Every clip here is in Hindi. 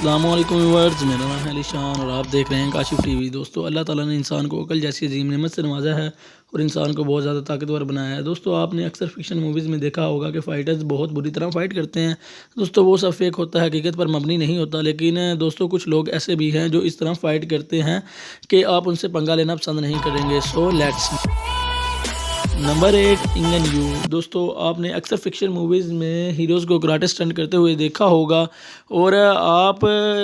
अस्सलामुअलैकुम व्यूअर्स, मेरा नाम है अलीशान और आप देख रहे हैं काशिफ टीवी। दोस्तों, अल्लाह ताला ने इंसान को अकल जैसी अजीम नेमत से नवाजा है और इंसान को बहुत ज़्यादा ताकतवर बनाया है। दोस्तों, आपने अक्सर फिक्शन मूवीज़ में देखा होगा कि फ़ाइटर्स बहुत बुरी तरह फ़ाइट करते हैं। दोस्तों, वो सब फेक होता है, हकीकत पर मबनी नहीं होता। लेकिन दोस्तों, कुछ लोग ऐसे भी हैं जो इस तरह फ़ाइट करते हैं कि आप उनसे पंगा लेना पसंद नहीं करेंगे। सो लेट्स नंबर 8 इंगन यू। दोस्तों, आपने अक्सर फिक्शन मूवीज़ में हीरोज़ को कराटे स्टंट करते हुए देखा होगा और आप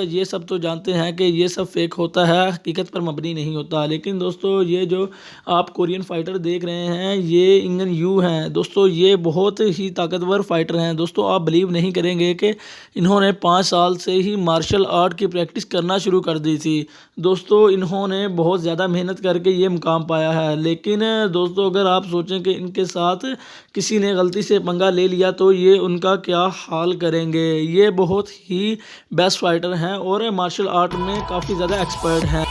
ये सब तो जानते हैं कि ये सब फेक होता है, हकीकत पर मबनी नहीं होता। लेकिन दोस्तों, ये जो आप कोरियन फाइटर देख रहे हैं, ये इंगन यू हैं। दोस्तों, ये बहुत ही ताकतवर फाइटर हैं। दोस्तों, आप बिलीव नहीं करेंगे कि इन्होंने 5 साल से ही मार्शल आर्ट की प्रैक्टिस करना शुरू कर दी थी। दोस्तों, इन्होंने बहुत ज़्यादा मेहनत करके ये मुकाम पाया है। लेकिन दोस्तों, अगर आप सोचें कि इनके साथ किसी ने गलती से पंगा ले लिया तो ये उनका क्या हाल करेंगे। ये बहुत ही बेस्ट फाइटर हैं और मार्शल आर्ट में काफ़ी ज़्यादा एक्सपर्ट हैं।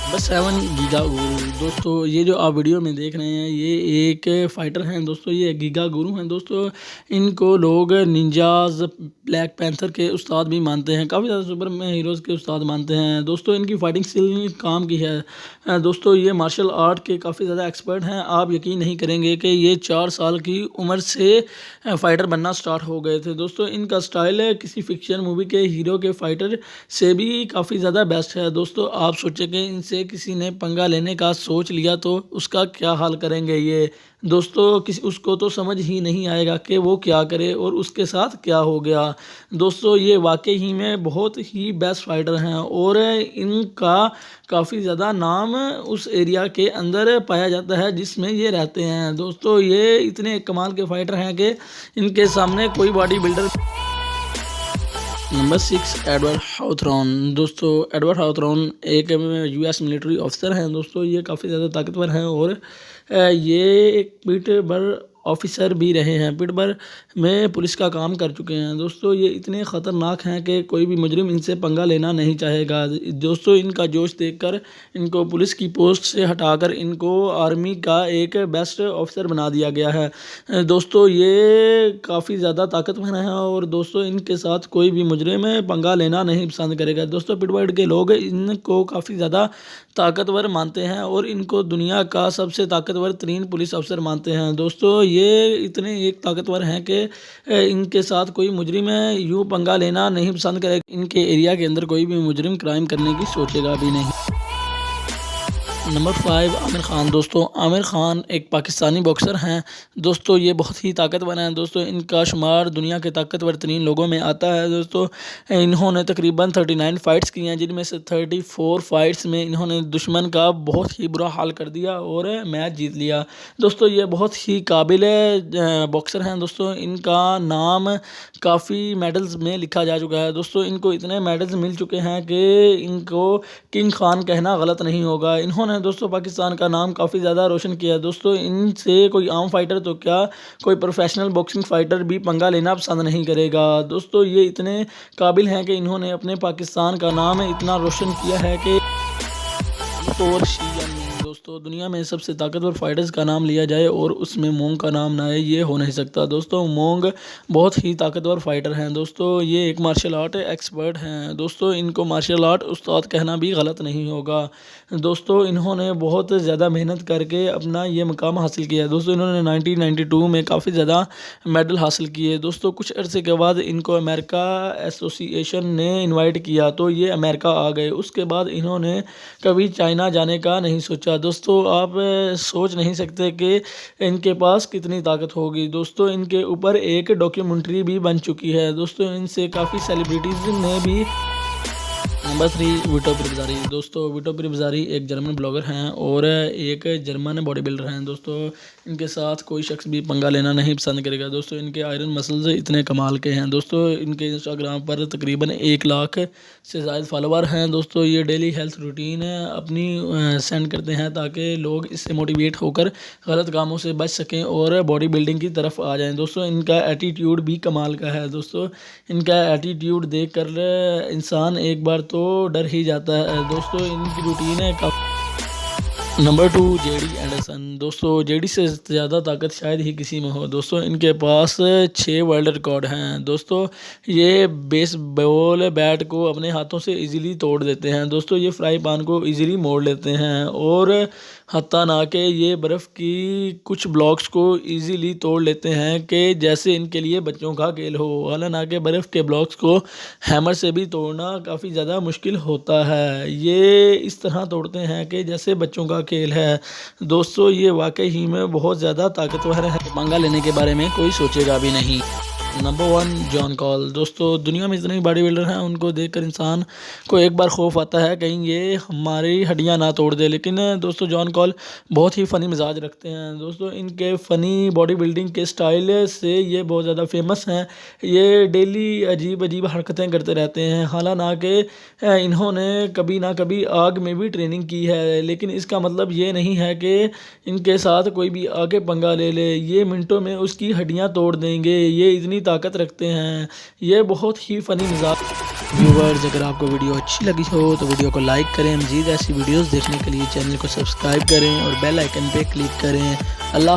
बस 7 गीगा गुरु। दोस्तों, ये जो आप वीडियो में देख रहे हैं, ये एक फ़ाइटर हैं। दोस्तों, ये गीगा गुरु हैं। दोस्तों, इनको लोग निंजाज, ब्लैक पैंथर के उस्ताद भी मानते हैं, काफ़ी ज़्यादा सुपर में हीरोज़ के उस्ताद मानते हैं। दोस्तों, इनकी फ़ाइटिंग स्किल काम की है। दोस्तों, ये मार्शल आर्ट के काफ़ी ज़्यादा एक्सपर्ट हैं। आप यकीन नहीं करेंगे कि ये 4 साल की उम्र से फ़ाइटर बनना स्टार्ट हो गए थे। दोस्तों, इनका स्टाइल किसी फिक्शन मूवी के हीरो के फ़ाइटर से भी काफ़ी ज़्यादा बेस्ट है। दोस्तों, आप सोचें कि इनसे किसी ने पंगा लेने का सोच लिया तो उसका क्या हाल करेंगे ये। दोस्तों, किसी उसको तो समझ ही नहीं आएगा कि वो क्या करे और उसके साथ क्या हो गया। दोस्तों, ये वाकई ही में बहुत ही बेस्ट फाइटर हैं और इनका काफ़ी ज़्यादा नाम उस एरिया के अंदर पाया जाता है जिसमें ये रहते हैं। दोस्तों, ये इतने कमाल के फाइटर हैं कि इनके सामने कोई body builder. Number 6 Edward Hawthorne. दोस्तों, एडवर्ड हाउथरॉन एक यूएस मिलिट्री ऑफिसर हैं। दोस्तों, ये काफ़ी ज़्यादा ताकतवर हैं और ये एक पीटबर ऑफिसर भी रहे हैं। पीटबर में पुलिस का काम कर चुके हैं। दोस्तों, ये इतने ख़तरनाक हैं कि कोई भी मुजरिम इनसे पंगा लेना नहीं चाहेगा। दोस्तों, इनका जोश देखकर इनको पुलिस की पोस्ट से हटाकर इनको आर्मी का एक बेस्ट ऑफिसर बना दिया गया है। दोस्तों, ये काफ़ी ज़्यादा ताकतवर हैं और दोस्तों, इनके साथ कोई भी मुजरिम पंगा लेना नहीं पसंद करेगा। दोस्तों, पिटबर्ड के लोग इनको काफ़ी ज़्यादा ताकतवर मानते हैं और इनको दुनिया का सबसे ताकतवर तरीन पुलिस अफसर मानते हैं। दोस्तों, ये इतने एक ताकतवर हैं कि इनके साथ कोई मुजरिम यूँ पंगा लेना नहीं पसंद करेगा। इनके एरिया के अंदर कोई भी मुजरिम क्राइम करने की सोचेगा भी नहीं। नंबर 5 आमिर ख़ान। दोस्तों, आमिर ख़ान एक पाकिस्तानी बॉक्सर हैं। दोस्तों, ये बहुत ही ताकतवर हैं। दोस्तों, इनका शुमार दुनिया के ताकतवर तरीन लोगों में आता है। दोस्तों, इन्होंने तकरीबन 39 फ़ाइट्स की हैं, जिनमें से 34 फ़ाइट्स में इन्होंने दुश्मन का बहुत ही बुरा हाल कर दिया और मैच जीत लिया। दोस्तों, ये बहुत ही काबिल बॉक्सर हैं। दोस्तों, इनका नाम काफ़ी मेडल्स में लिखा जा चुका है। दोस्तों, इनको इतने मेडल्स मिल चुके हैं कि इनको किंग खान कहना गलत नहीं होगा। इन्होंने दोस्तों पाकिस्तान का नाम काफ़ी ज़्यादा रोशन किया है। दोस्तों, इनसे कोई आम फाइटर तो क्या, कोई प्रोफेशनल बॉक्सिंग फाइटर भी पंगा लेना पसंद नहीं करेगा। दोस्तों, ये इतने काबिल हैं कि इन्होंने अपने पाकिस्तान का नाम इतना रोशन किया है कि दोस्तों, दुनिया में सबसे ताकतवर फाइटर्स का नाम लिया जाए और उसमें मोंग का नाम ना आए, ये हो नहीं सकता। दोस्तों, मोंग बहुत ही ताकतवर फाइटर हैं। दोस्तों, ये एक मार्शल आर्ट एक्सपर्ट हैं। दोस्तों, इनको मार्शल आर्ट उस्ताद कहना भी गलत नहीं होगा। दोस्तों, इन्होंने बहुत ज़्यादा मेहनत करके अपना ये मुकाम हासिल किया है। दोस्तों, इन्होंने 1992 में काफ़ी ज़्यादा मेडल हासिल किए। दोस्तों, कुछ अरसे के बाद इनको अमेरिका एसोसिएशन ने इनवाइट किया तो ये अमेरिका आ गए। उसके बाद इन्होंने कभी चाइना जाने का नहीं सोचा। दोस्तों, आप सोच नहीं सकते कि इनके पास कितनी ताकत होगी। दोस्तों, इनके ऊपर एक डॉक्यूमेंट्री भी बन चुकी है। दोस्तों, इनसे काफ़ी सेलिब्रिटीज़ ने भी। नंबर 3 विटो प्रिबजारी। दोस्तों, विटो प्रिबजारी एक जर्मन ब्लॉगर हैं और एक जर्मन बॉडी बिल्डर हैं। दोस्तों, इनके साथ कोई शख्स भी पंगा लेना नहीं पसंद करेगा। दोस्तों, इनके आयरन मसल्स इतने कमाल के हैं। दोस्तों, इनके इंस्टाग्राम पर तकरीबन 1 लाख से ज़्यादा फॉलोवर हैं। दोस्तों, ये डेली हेल्थ रूटीन अपनी सेंड करते हैं ताकि लोग इससे मोटिवेट होकर गलत कामों से बच सकें और बॉडी बिल्डिंग की तरफ आ जाएँ। दोस्तों, इनका एटीट्यूड भी कमाल का है। दोस्तों, इनका एटीट्यूड देख कर इंसान एक बार तो डर ही जाता है। दोस्तों, इनकी रूटीन है नंबर 2 जेडी एंडरसन। दोस्तों जेडी से ज़्यादा ताकत शायद ही किसी में हो। दोस्तों इनके पास 6 वर्ल्ड रिकॉर्ड हैं। दोस्तों ये बेसबॉल बैट को अपने हाथों से इजीली तोड़ देते हैं। दोस्तों ये फ्राई पान को इजीली मोड़ लेते हैं और हत्ता ना के ये बर्फ़ की कुछ ब्लॉक्स को इजीली तोड़ लेते हैं कि जैसे इनके लिए बच्चों का खेल हो। हालांकि बर्फ़ के ब्लॉक्स को हैमर से भी तोड़ना काफ़ी ज़्यादा मुश्किल होता है। ये इस तरह तोड़ते हैं कि जैसे बच्चों का खेल है। दोस्तों ये वाकई ही में बहुत ज़्यादा ताकतवर है। पंगा लेने के बारे में कोई सोचेगा भी नहीं। Number 1 John call. दोस्तों दुनिया में जितने बॉडी बिल्डर हैं उनको देखकर इंसान को एक बार खौफ आता है कहीं ये हमारी हड्डियां ना तोड़ दे। लेकिन दोस्तों जॉन कॉल बहुत ही फ़नी मिजाज रखते हैं। दोस्तों इनके फ़नी बॉडी बिल्डिंग के स्टाइल से ये बहुत ज़्यादा फेमस हैं। ये डेली अजीब अजीब हरकतें करते रहते हैं। हालांकि इन्होंने कभी ना कभी आग में भी ट्रेनिंग की है, लेकिन इसका मतलब ये नहीं है कि इनके साथ कोई भी आके पंगा ले ले। ये मिनटों में उसकी हड्डियां तोड़ देंगे। ये इतनी ताकत रखते हैं। ये बहुत ही फ़नी मिजाज। व्यूवर्स अगर आपको वीडियो अच्छी लगी हो तो वीडियो को लाइक करें। मज़ीद ऐसी वीडियोस देखने के लिए चैनल को सब्सक्राइब करें और बेल आइकन पे क्लिक करें। अल्लाह